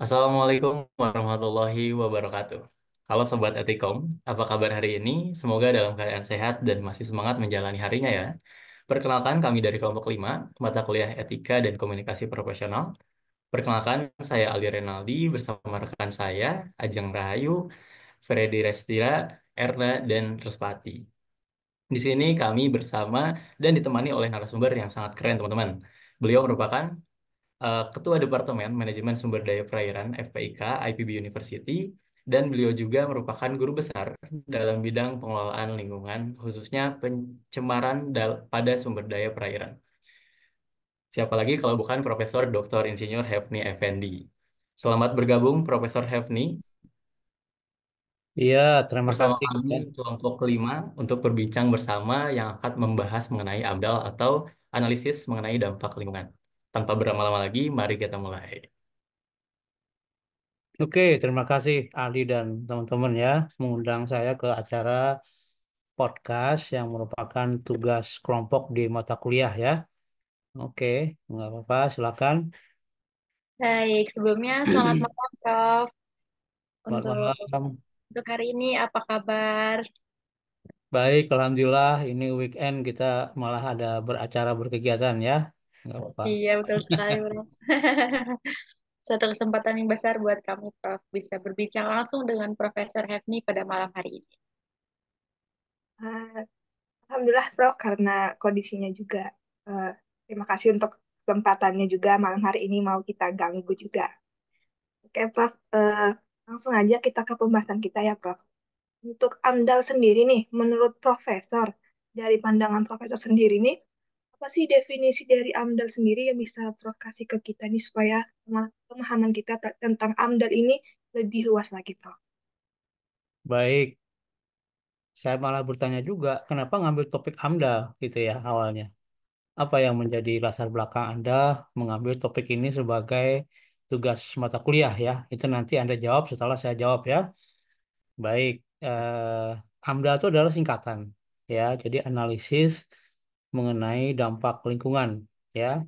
Assalamualaikum warahmatullahi wabarakatuh. Halo Sobat Etikom, apa kabar hari ini? Semoga dalam keadaan sehat dan masih semangat menjalani harinya ya. Perkenalkan kami dari kelompok 5, mata kuliah Etika dan Komunikasi Profesional. Perkenalkan, saya Ali Renaldi bersama rekan saya, Ajeng Rahayu, Freddy Restira, Erna, dan Respati. Di sini kami bersama dan ditemani oleh narasumber yang sangat keren teman-teman. Beliau merupakan Ketua Departemen Manajemen Sumber Daya Perairan FPIK IPB University, dan beliau juga merupakan guru besar dalam bidang pengelolaan lingkungan, khususnya pencemaran pada sumber daya perairan. Siapa lagi kalau bukan Profesor Dr. Insinyur Hefni Effendi. Selamat bergabung Profesor Hefni Iya, terima bersama kasih. kami Ya. kelompok kelima untuk berbincang bersama yang akan membahas mengenai AMDAL atau analisis mengenai dampak lingkungan. Tanpa berlama-lama lagi, mari kita mulai. Oke, terima kasih Ali dan teman-teman ya mengundang saya ke acara podcast yang merupakan tugas kelompok di mata kuliah ya. Oke, nggak apa-apa, silakan. Baik, sebelumnya selamat malam, Prof. Selamat Untuk malam. untuk hari ini apa kabar? Baik, Alhamdulillah ini weekend kita malah ada beracara berkegiatan ya. Nggak apa-apa. Iya, betul sekali, Prof. Suatu kesempatan yang besar buat kami, Prof, bisa berbincang langsung dengan Profesor Hefni pada malam hari ini. Ah, Alhamdulillah, Bro, karena kondisinya juga. eh, Terima kasih untuk kesempatannya juga malam hari ini mau kita ganggu juga. Oke, Prof. Langsung aja kita ke pembahasan kita ya, Prof. Untuk AMDAL sendiri nih, menurut Profesor, dari pandangan Profesor sendiri nih, apa sih definisi dari AMDAL sendiri yang bisa Prof kasih ke kita nih supaya pemahaman kita tentang AMDAL ini lebih luas lagi, Prof? Baik, saya malah bertanya juga kenapa ngambil topik AMDAL gitu ya awalnya. Apa yang menjadi latar belakang Anda mengambil topik ini sebagai tugas mata kuliah ya? Itu nanti Anda jawab setelah saya jawab ya. Baik, AMDA itu adalah singkatan ya. Jadi analisis mengenai dampak lingkungan ya.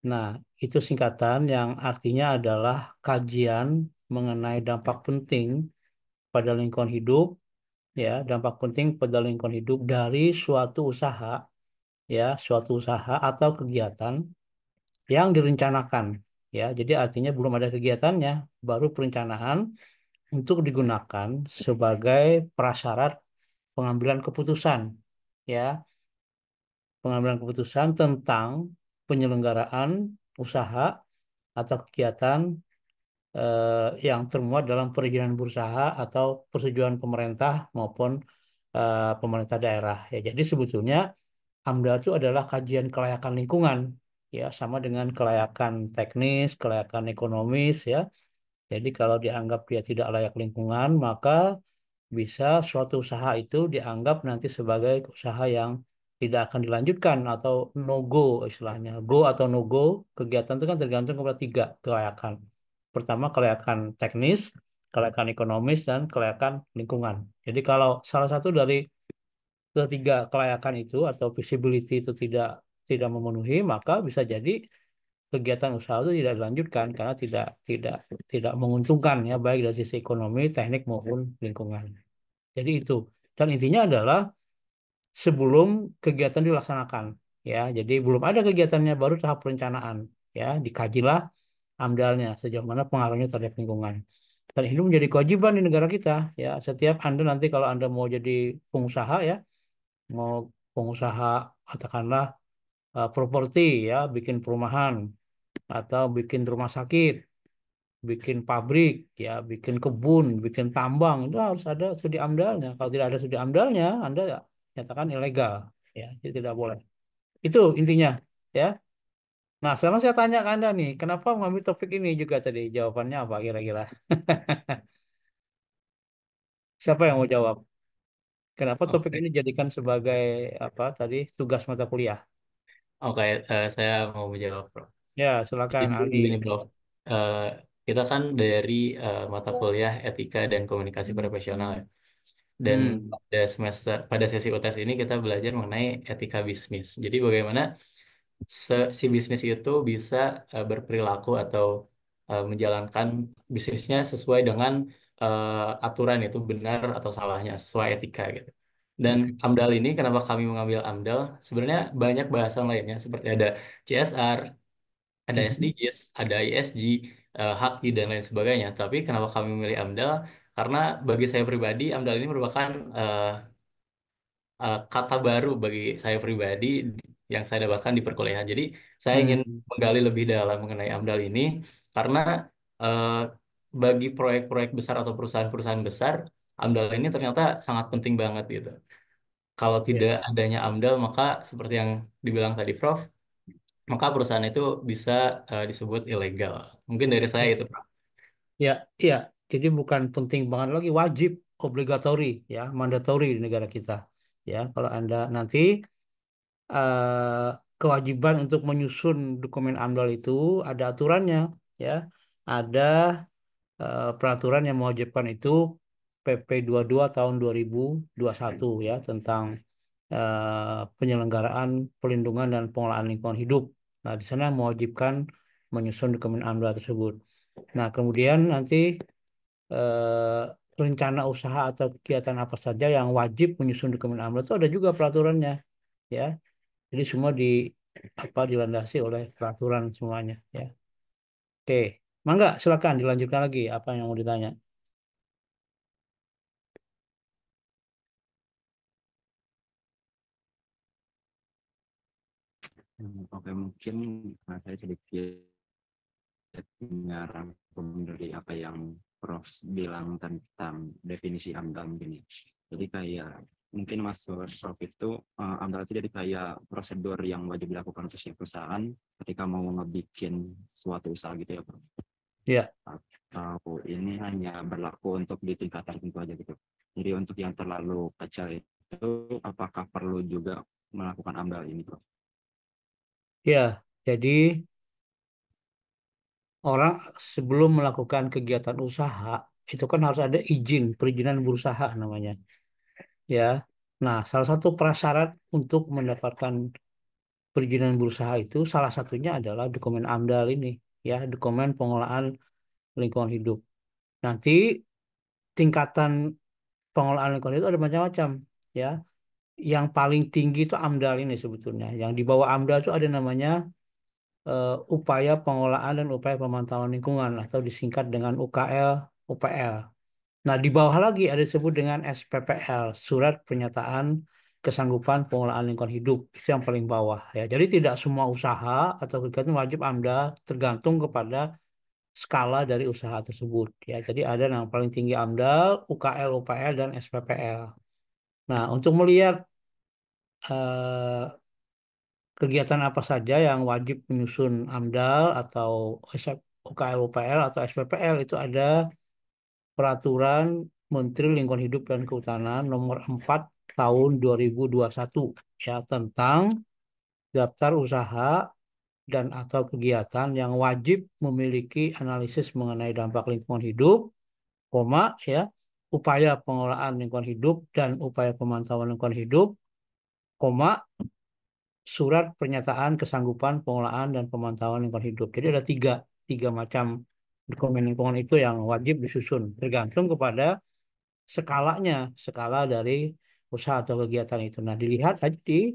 Nah, itu singkatan yang artinya adalah kajian mengenai dampak penting pada lingkungan hidup ya, dampak penting pada lingkungan hidup dari suatu usaha ya, suatu usaha atau kegiatan yang direncanakan ya. Jadi artinya belum ada kegiatannya, baru perencanaan untuk digunakan sebagai prasyarat pengambilan keputusan ya, pengambilan keputusan tentang penyelenggaraan usaha atau kegiatan yang termuat dalam perizinan berusaha atau persetujuan pemerintah maupun pemerintah daerah ya. Jadi sebetulnya AMDAL itu adalah kajian kelayakan lingkungan ya, sama dengan kelayakan teknis, kelayakan ekonomis ya. Jadi kalau dianggap dia tidak layak lingkungan, maka bisa suatu usaha itu dianggap nanti sebagai usaha yang tidak akan dilanjutkan atau no go istilahnya. Go atau no go kegiatan itu kan tergantung kepada tiga kelayakan. Pertama kelayakan teknis, kelayakan ekonomis, dan kelayakan lingkungan. Jadi kalau salah satu dari ketiga kelayakan itu atau visibility itu tidak tidak memenuhi, maka bisa jadi kegiatan usaha itu tidak dilanjutkan karena tidak menguntungkan ya, baik dari sisi ekonomi, teknik maupun lingkungan. Jadi itu. Dan intinya adalah sebelum kegiatan dilaksanakan ya. Jadi belum ada kegiatannya, baru tahap perencanaan ya, dikajilah AMDALnya sejauh mana pengaruhnya terhadap lingkungan. Dan ini menjadi kewajiban di negara kita ya. Setiap Anda nanti kalau Anda mau jadi pengusaha ya, mau pengusaha katakanlah properti ya, bikin perumahan atau bikin rumah sakit, bikin pabrik ya, bikin kebun, bikin tambang, itu harus ada studi AMDALnya. Kalau tidak ada studi AMDALnya, Anda ya nyatakan ilegal ya, jadi tidak boleh. Itu intinya ya. Nah, sekarang saya tanya ke Anda nih, kenapa mengambil topik ini juga tadi? Jawabannya apa kira-kira? Siapa yang mau jawab? Kenapa topik Oke, ini jadikan sebagai apa tadi tugas mata kuliah? oke, saya mau menjawab, Bro. Ya, Jadi silakan Ali. begini, Bro. Eh, kita kan dari mata kuliah Etika dan Komunikasi Profesional ya. Dan Hmm, pada sesi UTS ini kita belajar mengenai etika bisnis. Jadi bagaimana si bisnis itu bisa berperilaku atau menjalankan bisnisnya sesuai dengan aturan itu benar atau salahnya, sesuai etika gitu. Dan Oke. AMDAL ini kenapa kami mengambil AMDAL? Sebenarnya banyak bahasan lainnya seperti ada CSR, ada Mhm. SDGs, ada ESG, HAKI dan lain sebagainya. Tapi kenapa kami memilih AMDAL? Karena bagi saya pribadi, AMDAL ini merupakan kata baru bagi saya pribadi yang saya dapatkan di perkuliahan. Jadi saya ingin Hmm. menggali lebih dalam mengenai AMDAL ini karena eh, bagi proyek-proyek besar atau perusahaan-perusahaan besar, AMDAL ini ternyata sangat penting banget gitu. Kalau Ya, tidak adanya AMDAL, maka seperti yang dibilang tadi Prof, maka perusahaan itu bisa disebut ilegal. Mungkin dari saya ya, itu, Prof. ya, ya. Jadi bukan penting banget lagi, wajib, obligatory, ya, mandatory di negara kita. Ya, kalau Anda nanti kewajiban untuk menyusun dokumen AMDAL itu ada aturannya, ya, ada peraturan yang mewajibkan itu PP 22 tahun 2021 ya tentang penyelenggaraan pelindungan dan pengelolaan lingkungan hidup. Nah, di sana mewajibkan menyusun dokumen AMDAL tersebut. Nah, kemudian nanti eh, rencana usaha atau kegiatan apa saja yang wajib menyusun dokumen AMDAL itu ada juga peraturannya, ya. Jadi semua dilandasi oleh peraturan semuanya, ya. Oke, Mangga, silakan dilanjutkan lagi apa yang mau ditanya. Oke, mungkin saya sedikit rangkum dari apa yang Prof bilang tentang definisi AMDAL mungkin ya. Jadi kayak mungkin Mas Prof itu AMDAL itu jadi kayak prosedur yang wajib dilakukan untuk setiap perusahaan ketika mau ngebikin suatu usaha gitu ya Prof. Ya, Atau ini hanya berlaku untuk di tingkat tertentu aja gitu. Jadi untuk yang terlalu kecil itu apakah perlu juga melakukan AMDAL ini Prof? ya. Jadi orang sebelum melakukan kegiatan usaha itu kan harus ada izin, perizinan berusaha namanya, ya. Nah, salah satu prasyarat untuk mendapatkan perizinan berusaha itu salah satunya adalah dokumen AMDAL ini, ya, dokumen pengelolaan lingkungan hidup. Nanti tingkatan pengelolaan lingkungan itu ada macam-macam, ya. Yang paling tinggi itu AMDAL ini sebetulnya. Yang di bawah AMDAL itu ada namanya upaya pengelolaan dan upaya pemantauan lingkungan atau disingkat dengan UKL, UPL. Nah, di bawah lagi ada disebut dengan SPPL, Surat Pernyataan Kesanggupan Pengelolaan Lingkungan Hidup. Itu yang paling bawah ya. Jadi tidak semua usaha atau kegiatan wajib AMDAL tergantung kepada skala dari usaha tersebut ya. Jadi ada yang paling tinggi AMDAL, UKL, UPL dan SPPL. Nah, untuk melihat eh, kegiatan apa saja yang wajib menyusun AMDAL atau UKL, UPL atau SPPL itu ada Peraturan Menteri Lingkungan Hidup dan Kehutanan Nomor 4 Tahun 2021 ya tentang daftar usaha dan atau kegiatan yang wajib memiliki analisis mengenai dampak lingkungan hidup, koma ya, upaya pengelolaan lingkungan hidup dan upaya pemantauan lingkungan hidup, koma surat pernyataan kesanggupan pengelolaan dan pemantauan lingkungan hidup. Jadi ada tiga macam dokumen lingkungan itu yang wajib disusun tergantung kepada skalanya, skala dari usaha atau kegiatan itu. Nah, dilihat aja di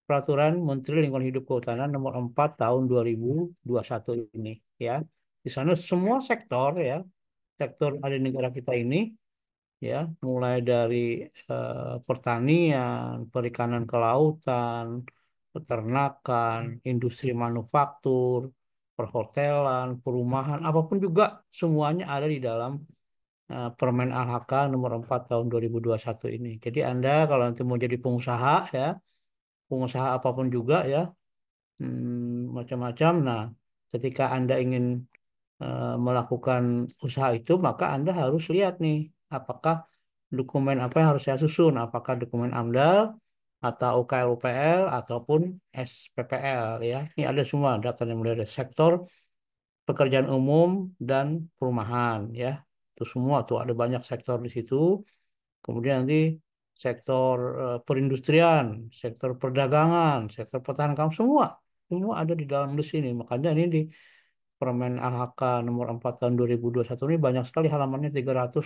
Peraturan Menteri Lingkungan Hidup Kehutanan Nomor 4 Tahun 2021 ini, ya. Di sana semua sektor ya, sektor ada di negara kita ini, ya, mulai dari pertanian, perikanan kelautan, peternakan, industri manufaktur, perhotelan, perumahan, apapun juga semuanya ada di dalam Permen AHK nomor 4 tahun 2021 ini. Jadi Anda kalau nanti mau jadi pengusaha ya, pengusaha apapun juga ya, macam-macam. Nah, ketika Anda ingin melakukan usaha itu, maka Anda harus lihat nih, apakah dokumen apa yang harus saya susun, apakah dokumen AMDAL atau UKL UPL ataupun SPPL ya. Ini ada semua data yang mulai dari sektor pekerjaan umum dan perumahan ya. Itu semua tuh ada banyak sektor di situ. Kemudian nanti sektor perindustrian, sektor perdagangan, sektor pertahanan kamu semua ada di dalam list ini. Makanya ini Permen LHK nomor 4 tahun 2021 ini banyak sekali halamannya 319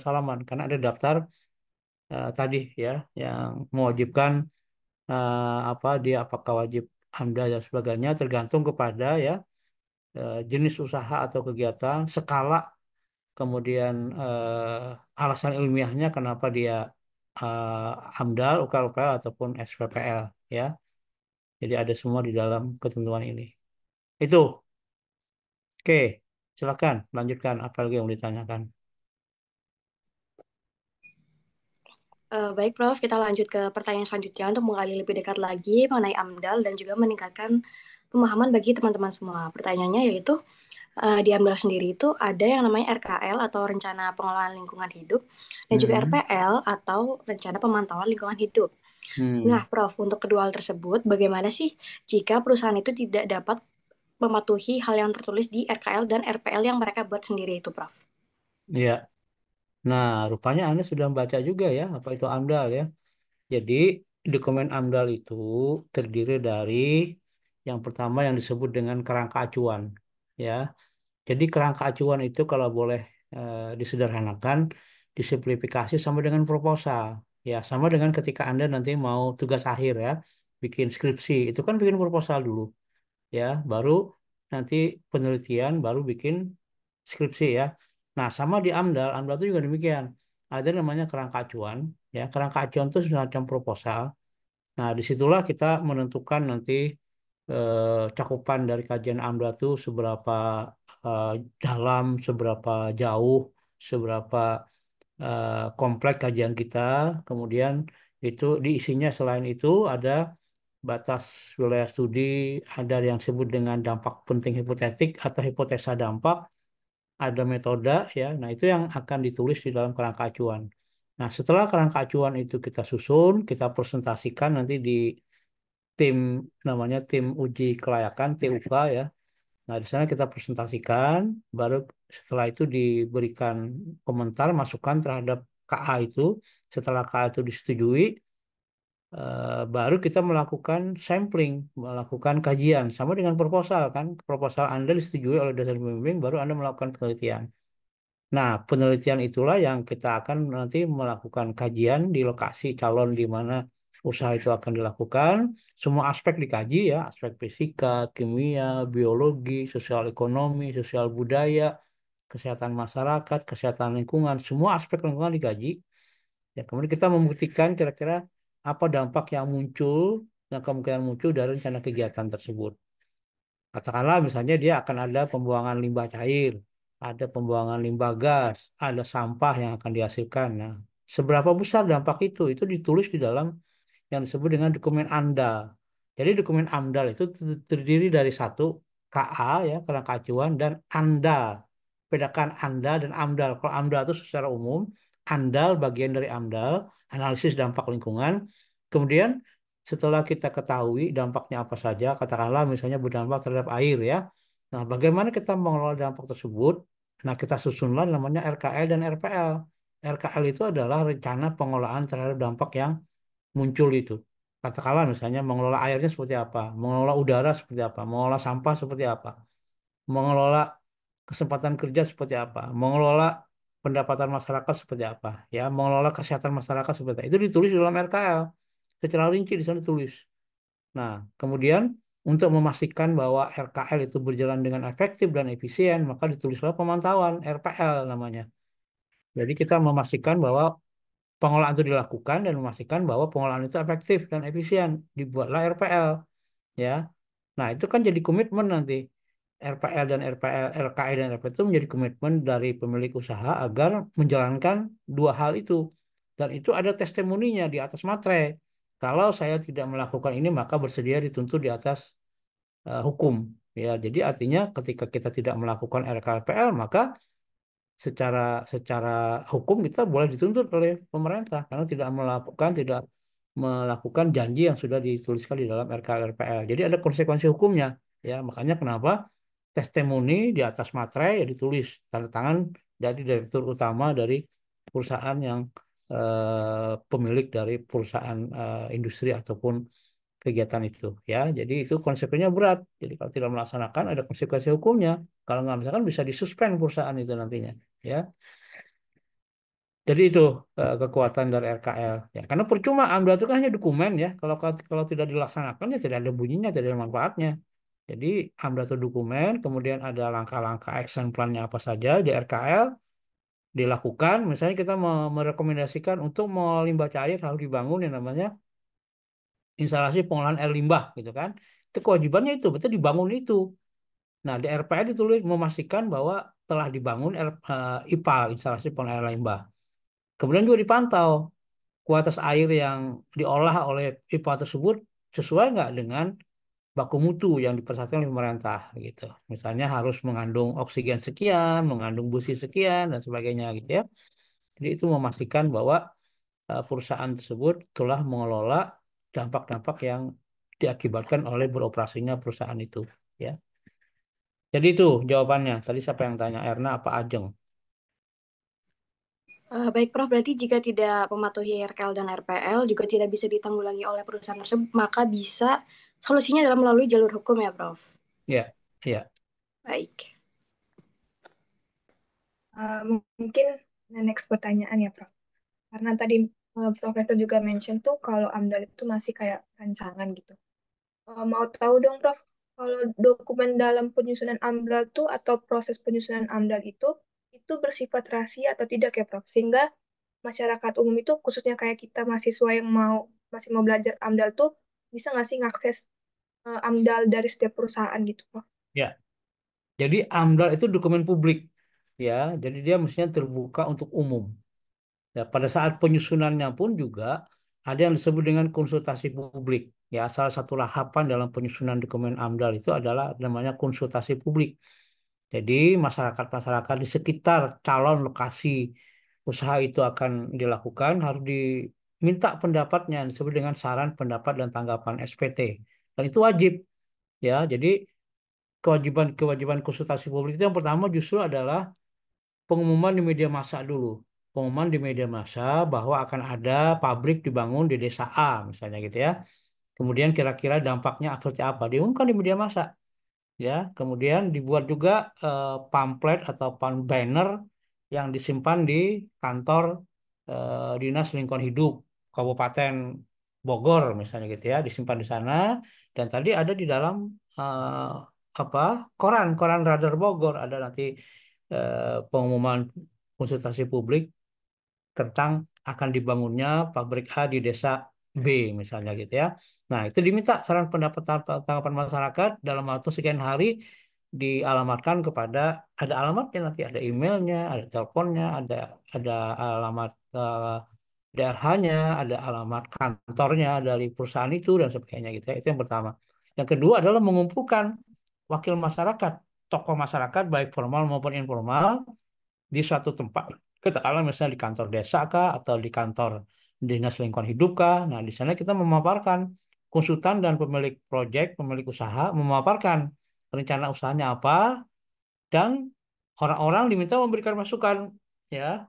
halaman karena ada daftar tadi ya yang mewajibkan apa dia apakah wajib AMDA dan sebagainya tergantung kepada ya jenis usaha atau kegiatan, skala, kemudian alasan ilmiahnya kenapa dia AMDAL, UKL ataupun SPPL ya. Jadi ada semua di dalam ketentuan ini. Itu. Oke, silakan lanjutkan apa lagi yang mau ditanyakan. Baik, Prof. Kita lanjut ke pertanyaan selanjutnya untuk menggali lebih dekat lagi mengenai AMDAL dan juga meningkatkan pemahaman bagi teman-teman semua. Pertanyaannya yaitu, di AMDAL sendiri itu ada yang namanya RKL atau Rencana Pengelolaan Lingkungan Hidup dan juga Hmm. RPL atau Rencana Pemantauan Lingkungan Hidup. Hmm. Nah, Prof, untuk kedua hal tersebut, bagaimana sih jika perusahaan itu tidak dapat mematuhi hal yang tertulis di RKL dan RPL yang mereka buat sendiri itu, Prof? Ya. Nah, rupanya Anda sudah membaca juga ya apa itu AMDAL ya. Jadi, dokumen AMDAL itu terdiri dari yang pertama yang disebut dengan kerangka acuan ya. Jadi kerangka acuan itu kalau boleh disederhanakan, disimplifikasi sama dengan proposal. Ya, sama dengan ketika Anda nanti mau tugas akhir ya, bikin skripsi, itu kan bikin proposal dulu, ya, baru nanti penelitian, baru bikin skripsi ya. Nah, sama di AMDAL, AMDAL itu juga demikian. Ada namanya kerangka acuan, ya, kerangka acuan itu semacam proposal. Nah, disitulah kita menentukan nanti cakupan dari kajian AMDA itu seberapa eh, dalam, seberapa jauh, seberapa kompleks kajian kita. Kemudian itu diisinya selain itu ada batas wilayah studi, ada yang disebut dengan dampak penting hipotetik atau hipotesa dampak, ada metode ya. Nah, itu yang akan ditulis di dalam kerangka acuan. Nah, setelah kerangka acuan itu kita susun, kita presentasikan nanti di tim namanya tim uji kelayakan TUK ya. Nah, di sana kita presentasikan, baru setelah itu diberikan komentar, masukan terhadap KA itu. Setelah KA itu disetujui, baru kita melakukan sampling, melakukan kajian, sama dengan proposal kan. Proposal Anda disetujui oleh dosen pembimbing, baru Anda melakukan penelitian. Nah, penelitian itulah yang kita akan nanti melakukan kajian di lokasi calon di mana usaha itu akan dilakukan. Semua aspek dikaji ya, aspek fisika, kimia, biologi, sosial ekonomi, sosial budaya, kesehatan masyarakat, kesehatan lingkungan, semua aspek lingkungan dikaji. Ya, kemudian kita membuktikan kira-kira apa dampak yang muncul dan kemungkinan muncul dari rencana kegiatan tersebut. Katakanlah misalnya dia akan ada pembuangan limbah cair, ada pembuangan limbah gas, ada sampah yang akan dihasilkan. Nah, seberapa besar dampak itu? Itu ditulis di dalam yang disebut dengan dokumen AMDAL. Jadi dokumen AMDAL itu terdiri dari satu KA ya, kerangka acuan dan AMDAL. Bedakan AMDAL dan AMDAL. Kalau AMDAL itu secara umum, AMDAL bagian dari AMDAL, analisis dampak lingkungan. Kemudian setelah kita ketahui dampaknya apa saja, katakanlah misalnya berdampak terhadap air ya. Nah, bagaimana kita mengelola dampak tersebut? Nah, kita susunlah namanya RKL dan RPL. RKL itu adalah rencana pengelolaan terhadap dampak yang muncul itu. Katakanlah misalnya mengelola airnya seperti apa, mengelola udara seperti apa, mengelola sampah seperti apa, mengelola kesempatan kerja seperti apa, mengelola pendapatan masyarakat seperti apa, ya, mengelola kesehatan masyarakat seperti apa. Itu ditulis di dalam RKL. Secara rinci di sana ditulis. Nah, kemudian untuk memastikan bahwa RKL itu berjalan dengan efektif dan efisien, maka ditulislah pemantauan RPL namanya. Jadi kita memastikan bahwa pengelolaan itu dilakukan dan memastikan bahwa pengelolaan itu efektif dan efisien. Dibuatlah RPL, ya. Nah, itu kan jadi komitmen nanti. RPL dan RPL, RKI dan RPL itu menjadi komitmen dari pemilik usaha agar menjalankan dua hal itu. Dan itu ada testimoninya di atas materai. Kalau saya tidak melakukan ini, maka bersedia dituntut di atas hukum. Ya, jadi artinya ketika kita tidak melakukan RKLPL, maka secara secara hukum kita boleh dituntut oleh pemerintah karena tidak melakukan janji yang sudah dituliskan di dalam RKL-RPL. Jadi ada konsekuensi hukumnya, ya. Makanya kenapa testimoni di atas materai ya ditulis tanda tangan dari direktur utama dari perusahaan yang pemilik dari perusahaan industri ataupun kegiatan itu ya. Jadi itu konsekuensinya berat. Jadi kalau tidak melaksanakan ada konsekuensi hukumnya. Kalau nggak misalkan bisa disuspend perusahaan itu nantinya ya. Jadi itu kekuatan dari RKL ya. Karena percuma AMDAL itu kan hanya dokumen ya. Kalau tidak dilaksanakan ya tidak ada bunyinya, tidak ada manfaatnya. Jadi AMDAL itu dokumen, kemudian ada langkah-langkah action plan-nya apa saja di RKL dilakukan. Misalnya kita merekomendasikan untuk mall limbah cair harus dibangun yang namanya instalasi pengolahan air limbah gitu kan. Itu kewajibannya itu, betul dibangun itu. Nah, di RPL ditulis memastikan bahwa telah dibangun IPA, instalasi pengolahan air limbah. Kemudian juga dipantau kualitas air yang diolah oleh IPA tersebut sesuai nggak dengan baku mutu yang dipersyaratkan oleh pemerintah gitu. Misalnya harus mengandung oksigen sekian, mengandung busi sekian dan sebagainya gitu ya. Jadi itu memastikan bahwa perusahaan tersebut telah mengelola dampak-dampak yang diakibatkan oleh beroperasinya perusahaan itu ya. Jadi itu jawabannya. Tadi siapa yang tanya, Erna apa Ajeng? Baik, Prof. Berarti jika tidak mematuhi RKL dan RPL juga tidak bisa ditanggulangi oleh perusahaan tersebut, maka bisa solusinya adalah melalui jalur hukum ya, Prof. Ya, ya. Baik. Eh, Mungkin next pertanyaan ya, Prof. Karena tadi Profesor juga mention tuh kalau AMDAL itu masih kayak rancangan gitu. Mau tahu dong, Prof, kalau dokumen dalam penyusunan AMDAL tuh atau proses penyusunan AMDAL itu bersifat rahasia atau tidak ya, Prof? Sehingga masyarakat umum itu khususnya kayak kita mahasiswa yang masih mau belajar AMDAL tuh bisa nggak sih ngakses AMDAL dari setiap perusahaan gitu, Prof? Ya. Jadi AMDAL itu dokumen publik ya. Jadi dia mestinya terbuka untuk umum. Ya, pada saat penyusunannya pun juga ada yang disebut dengan konsultasi publik. Ya, salah satu tahapan dalam penyusunan dokumen AMDAL itu adalah namanya konsultasi publik. Jadi masyarakat-masyarakat di sekitar calon lokasi usaha itu akan dilakukan harus diminta pendapatnya disebut dengan saran pendapat dan tanggapan SPT. Dan itu wajib ya. Jadi kewajiban konsultasi publik itu yang pertama justru adalah pengumuman di media massa dulu. Pengumuman di media massa bahwa akan ada pabrik dibangun di desa A misalnya gitu ya. Kemudian kira-kira dampaknya seperti apa? Diumumkan di media massa ya. Kemudian dibuat juga pamflet atau banner yang disimpan di kantor Dinas Lingkungan Hidup Kabupaten Bogor misalnya gitu ya, disimpan di sana dan tadi ada di dalam eh, apa koran Radar Bogor ada nanti pengumuman konsultasi publik tentang akan dibangunnya pabrik A di desa B misalnya gitu ya. Nah, itu diminta saran pendapat tanggapan masyarakat dalam waktu sekian hari dialamatkan kepada ada alamatnya nanti ada emailnya, ada teleponnya, ada alamat DRH-nya, ada alamat kantornya dari perusahaan itu dan sebagainya gitu ya. Itu yang pertama. Yang kedua adalah mengumpulkan wakil masyarakat, tokoh masyarakat baik formal maupun informal di suatu tempat. Katakanlah misalnya di kantor desa kah atau di kantor dinas lingkungan hidup kah. Nah, di sana kita memaparkan konsultan dan pemilik proyek, pemilik usaha memaparkan rencana usahanya apa dan orang-orang diminta memberikan masukan ya.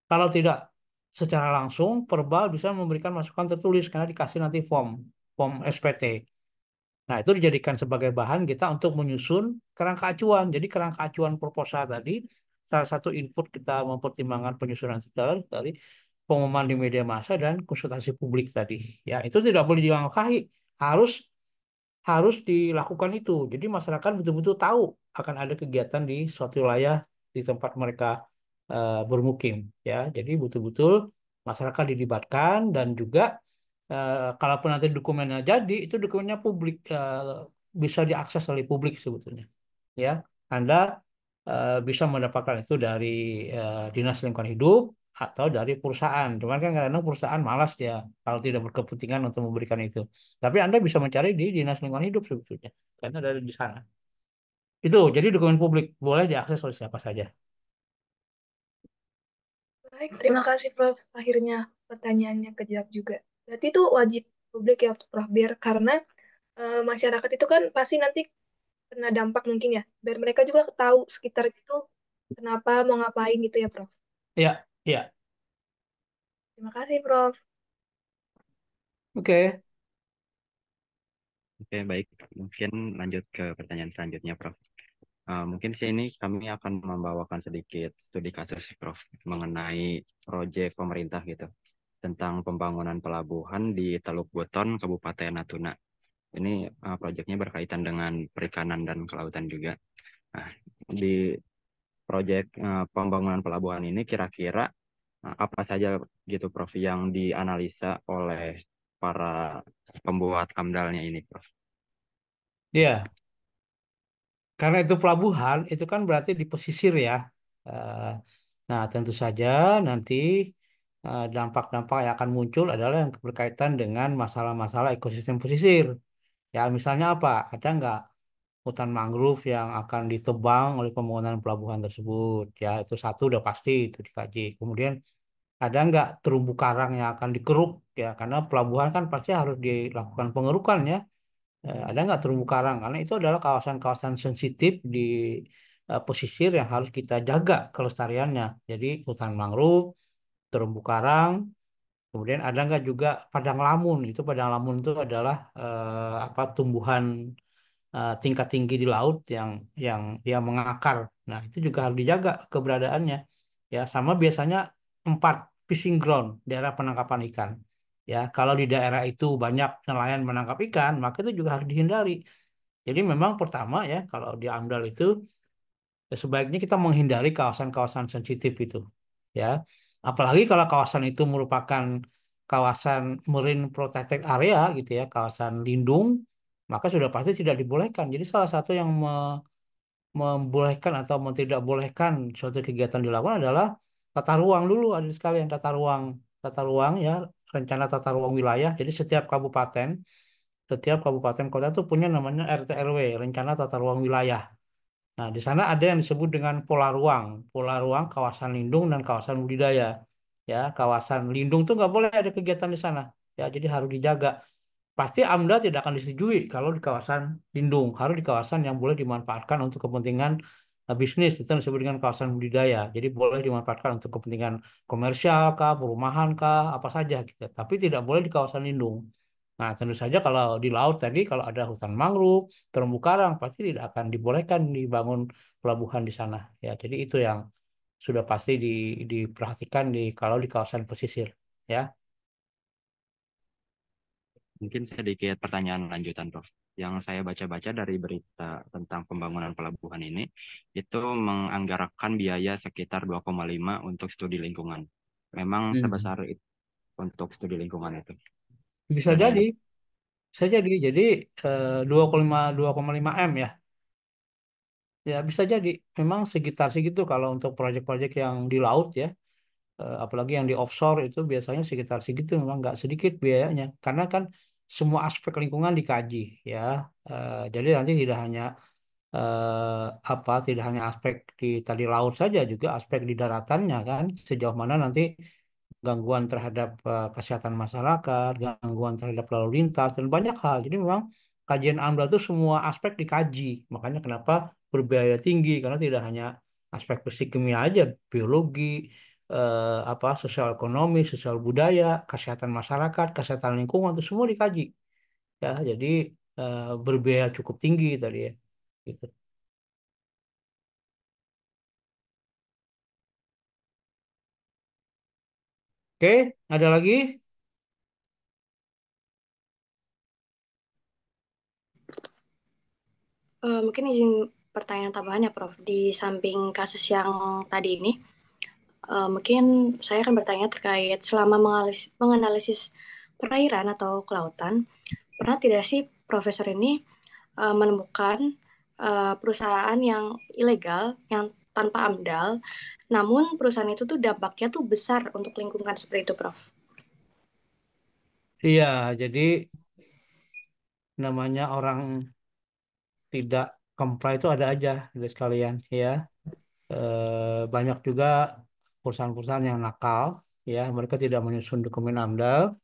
Kalau tidak secara langsung, verbal bisa memberikan masukan tertulis karena dikasih nanti form SPT. Nah, itu dijadikan sebagai bahan kita untuk menyusun kerangka acuan. Jadi kerangka acuan proposal tadi, salah satu input kita mempertimbangkan penyusunan dari pengumuman di media massa dan konsultasi publik tadi. Ya, itu tidak boleh dilangkahi. Harus harus dilakukan itu. Jadi masyarakat betul-betul tahu akan ada kegiatan di suatu wilayah di tempat mereka bermukim. Ya, jadi betul-betul masyarakat dilibatkan dan juga kalaupun nanti dokumennya jadi, itu dokumennya publik bisa diakses oleh publik sebetulnya. Ya, Anda bisa mendapatkan itu dari Dinas Lingkungan Hidup atau dari perusahaan. Cuman kan kadang-kadang perusahaan malas dia kalau tidak berkepentingan untuk memberikan itu. Tapi Anda bisa mencari di Dinas Lingkungan Hidup sebetulnya, karena dari di sana. Itu, jadi dokumen publik boleh diakses oleh siapa saja. Baik, terima kasih, Prof. Akhirnya pertanyaannya kejawab juga. Berarti itu wajib publik ya, Prof. Biar karena masyarakat itu kan pasti nanti kena dampak mungkin ya. Biar mereka juga tahu sekitar itu kenapa mau ngapain gitu ya, Prof. Ya, ya. Terima kasih, Prof. Oke. Oke, baik. Mungkin lanjut ke pertanyaan selanjutnya, Prof. Mungkin sih ini kami akan membawakan sedikit studi kasus, Prof, mengenai proyek pemerintah gitu tentang pembangunan pelabuhan di Teluk Buton, Kabupaten Natuna. Ini proyeknya berkaitan dengan perikanan dan kelautan juga. Nah, di proyek pembangunan pelabuhan ini kira-kira apa saja gitu, Prof, yang dianalisa oleh para pembuat AMDAL-nya ini, Prof? Iya, karena itu pelabuhan, itu kan berarti di pesisir ya. Eh, Nah, tentu saja nanti dampak-dampak yang akan muncul adalah yang berkaitan dengan masalah-masalah ekosistem pesisir. Ya, misalnya apa? Ada nggak hutan mangrove yang akan ditebang oleh pembangunan pelabuhan tersebut? Ya, itu satu udah pasti itu dikaji. Kemudian ada nggak terumbu karang yang akan dikeruk? Ya, karena pelabuhan kan pasti harus dilakukan pengerukan ya. Ada nggak terumbu karang? Karena itu adalah kawasan-kawasan sensitif di pesisir yang harus kita jaga kelestariannya. Jadi hutan mangrove, terumbu karang, kemudian ada nggak juga padang lamun? Itu padang lamun itu adalah apa tumbuhan tingkat tinggi di laut yang dia mengakar. Nah, itu juga harus dijaga keberadaannya. Ya, sama biasanya empat fishing ground, daerah penangkapan ikan. Ya, kalau di daerah itu banyak nelayan menangkap ikan, maka itu juga harus dihindari. Jadi memang pertama ya, kalau di AMDAL itu sebaiknya kita menghindari kawasan-kawasan sensitif itu. Ya, apalagi kalau kawasan itu merupakan kawasan marine protected area gitu ya, kawasan lindung, maka sudah pasti tidak dibolehkan. Jadi salah satu yang membolehkan atau tidak bolehkan suatu kegiatan dilakukan adalah tata ruang dulu, ada sekalian tata ruang ya, rencana tata ruang wilayah. Jadi setiap kabupaten kota itu punya namanya RT RW, rencana tata ruang wilayah. Nah, di sana ada yang disebut dengan pola ruang kawasan lindung dan kawasan budidaya. Ya, kawasan lindung tuh nggak boleh ada kegiatan di sana. Ya, jadi harus dijaga. Pasti AMDA tidak akan disetujui kalau di kawasan lindung, harus di kawasan yang boleh dimanfaatkan untuk kepentingan bisnis, itu yang disebut dengan kawasan budidaya. Jadi boleh dimanfaatkan untuk kepentingan komersial kah, perumahan kah, apa saja gitu. Tapi tidak boleh di kawasan lindung. Nah, tentu saja kalau di laut tadi, kalau ada hutan mangrove, terumbu karang, pasti tidak akan dibolehkan dibangun pelabuhan di sana. Ya, jadi itu yang sudah pasti diperhatikan kalau di kawasan pesisir. Ya, Mungkin sedikit pertanyaan lanjutan, Prof. Yang saya baca-baca dari berita tentang pembangunan pelabuhan ini, itu menganggarkan biaya sekitar 2,5 untuk studi lingkungan. Memang Hmm. sebesar itu untuk studi lingkungan itu. Bisa Dananya, jadi. Bisa jadi. Jadi 2,5 M ya. Ya bisa jadi. Memang sekitar segitu kalau untuk proyek-proyek yang di laut ya. Apalagi yang di offshore itu biasanya sekitar segitu. Memang nggak sedikit biayanya. Karena kan semua aspek lingkungan dikaji ya. Jadi nanti tidak hanya aspek di tadi laut saja, juga aspek di daratannya kan. Sejauh mana nanti gangguan terhadap kesehatan masyarakat, gangguan terhadap lalu lintas, dan banyak hal. Jadi memang kajian AMDAL itu semua aspek dikaji. Makanya kenapa berbiaya tinggi, karena tidak hanya aspek fisik kimia aja, biologi, sosial ekonomi, sosial budaya, kesehatan masyarakat, kesehatan lingkungan itu semua dikaji. Ya, jadi berbiaya cukup tinggi tadi ya. Gitu. Oke, ada lagi? Mungkin izin pertanyaan tambahan ya, Prof. Di samping kasus yang tadi ini, mungkin saya akan bertanya terkait selama menganalisis perairan atau kelautan, pernah tidak sih Profesor ini menemukan perusahaan yang ilegal, yang tanpa AMDAL, namun perusahaan itu tuh dampaknya tuh besar untuk lingkungan seperti itu, Prof. Iya, jadi namanya orang tidak comply itu ada aja gitu sekalian ya. Banyak juga perusahaan-perusahaan yang nakal ya, mereka tidak menyusun dokumen AMDAL.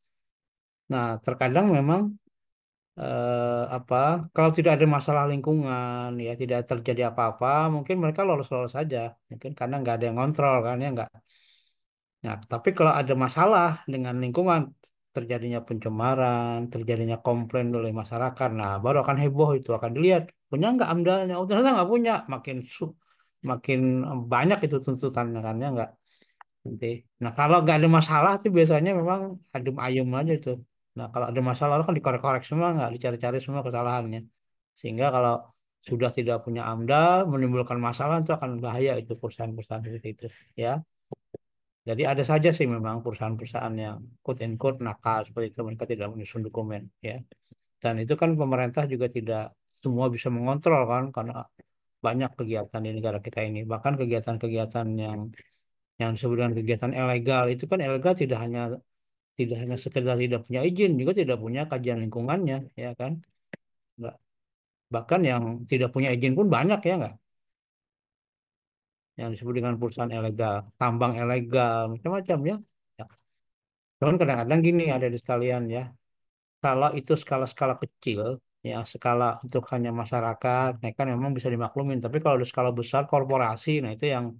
Nah, terkadang memang apa kalau tidak ada masalah lingkungan ya, tidak terjadi apa-apa, mungkin mereka lolos-lolos saja, mungkin karena nggak ada yang kontrol kan ya nggak. Nah, tapi kalau ada masalah dengan lingkungan, terjadinya pencemaran, terjadinya komplain oleh masyarakat. Nah, baru akan heboh itu akan dilihat punya nggak AMDALnya. Oh, ternyata nggak punya, makin banyak itu tuntutannya kan ya nggak nanti. Nah, kalau nggak ada masalah tuh biasanya memang adem ayem aja tuh. Nah, kalau ada masalah kan dikorek-korek semua, nggak dicari-cari semua kesalahannya. Sehingga kalau sudah tidak punya AMDAL menimbulkan masalah itu akan bahaya itu perusahaan-perusahaan seperti itu ya. Jadi ada saja sih memang perusahaan-perusahaan yang quote and quote nakal seperti itu mereka tidak menyusun dokumen ya. Dan itu kan pemerintah juga tidak semua bisa mengontrol kan karena banyak kegiatan di negara kita ini. Bahkan kegiatan-kegiatan yang disebut dengan kegiatan ilegal itu kan ilegal tidak hanya sekedar tidak punya izin juga tidak punya kajian lingkungannya ya kan. Nggak. Bahkan yang tidak punya izin pun banyak ya nggak yang disebut dengan perusahaan ilegal, tambang ilegal macam-macam ya. Ya. Cuman kadang-kadang gini ada di sekalian ya. Kalau itu skala-skala kecil, ya skala untuk hanya masyarakat, nah kan memang bisa dimaklumin. Tapi kalau di skala besar korporasi, nah itu yang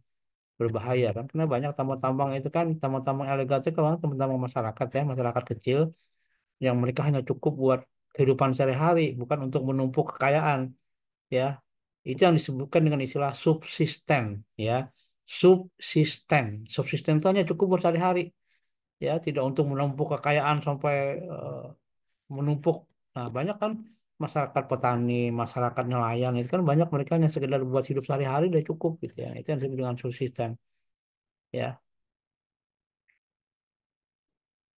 berbahaya kan. Karena banyak tambang-tambang itu kan tambang-tambang ilegal itu kalau tambang-tambang masyarakat ya, masyarakat kecil yang mereka hanya cukup buat kehidupan sehari-hari, bukan untuk menumpuk kekayaan, ya. Itu yang disebutkan dengan istilah subsisten, ya. Subsisten, subsisten itu hanya cukup buat sehari-hari, ya, tidak untuk menumpuk kekayaan sampai menumpuk. Nah, banyak kan masyarakat petani, masyarakat nelayan itu kan banyak mereka yang sekedar buat hidup sehari-hari udah cukup gitu ya. Itu yang disebut dengan subsisten, ya.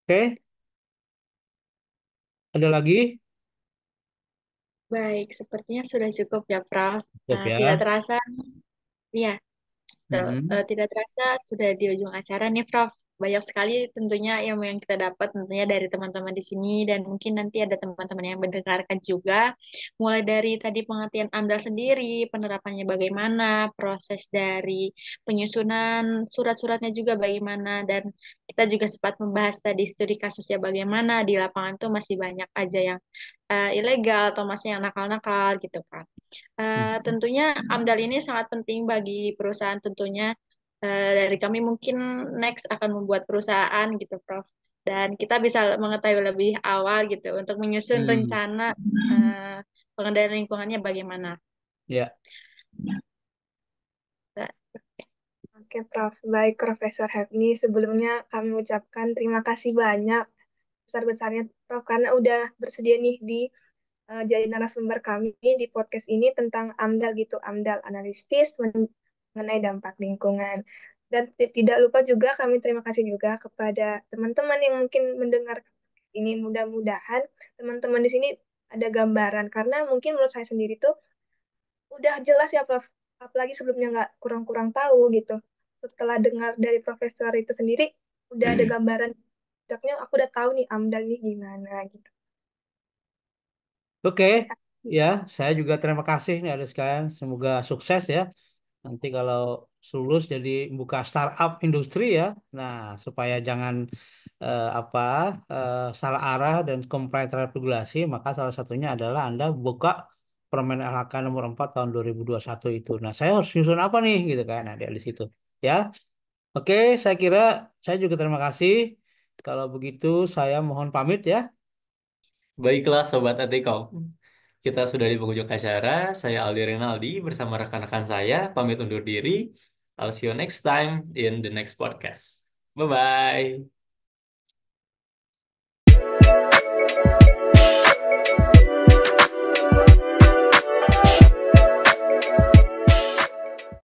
Oke, ada lagi? Baik, sepertinya sudah cukup ya, Prof. Cukup Tidak ya. terasa, ya, betul. Mm-mm. Tidak terasa sudah di ujung acara nih, Prof. Banyak sekali tentunya ilmu yang kita dapat tentunya dari teman-teman di sini dan mungkin nanti ada teman-teman yang mendengarkan juga. Mulai dari tadi pengertian AMDAL sendiri, penerapannya bagaimana, proses dari penyusunan surat-suratnya juga bagaimana, dan kita juga sempat membahas tadi studi kasusnya bagaimana di lapangan tuh masih banyak aja yang ilegal atau masih yang nakal-nakal gitu kan. Tentunya AMDAL ini sangat penting bagi perusahaan tentunya. Dari kami mungkin next akan membuat perusahaan gitu, Prof. Dan kita bisa mengetahui lebih awal gitu untuk menyusun Hmm. rencana eh, pengendalian lingkungannya bagaimana. Ya, Oke, Prof. Baik, Profesor Hepni. Sebelumnya kami ucapkan terima kasih banyak besar-besarnya, Prof. Karena udah bersedia nih jadi narasumber kami di podcast ini tentang AMDAL gitu, AMDAL analisis mengenai dampak lingkungan. Dan tidak lupa juga kami terima kasih juga kepada teman-teman yang mungkin mendengar ini. Mudah-mudahan teman-teman di sini ada gambaran karena mungkin menurut saya sendiri tuh udah jelas ya Prof. Apalagi sebelumnya nggak kurang-kurang tahu gitu. Setelah dengar dari profesor itu sendiri, udah ada gambaran. Bedaknya aku udah tahu nih AMDAL nih gimana gitu. oke. Oke, Ya, saya juga terima kasih nih ada sekalian. Semoga sukses ya. Nanti kalau lulus jadi buka startup industri ya. Nah, supaya jangan apa salah arah dan comply terhadap regulasi, maka salah satunya adalah Anda buka Permen LHK nomor 4 tahun 2021 itu. Nah, saya harus nyusun apa nih gitu kan. Nah, di situ. Ya. Oke, saya kira saya juga terima kasih. Kalau begitu saya mohon pamit ya. Baiklah Sobat Etikom, kita sudah di penghujung acara. Saya Aldi Rinaldi bersama rekan-rekan saya pamit undur diri. I'll see you next time in the next podcast. Bye-bye.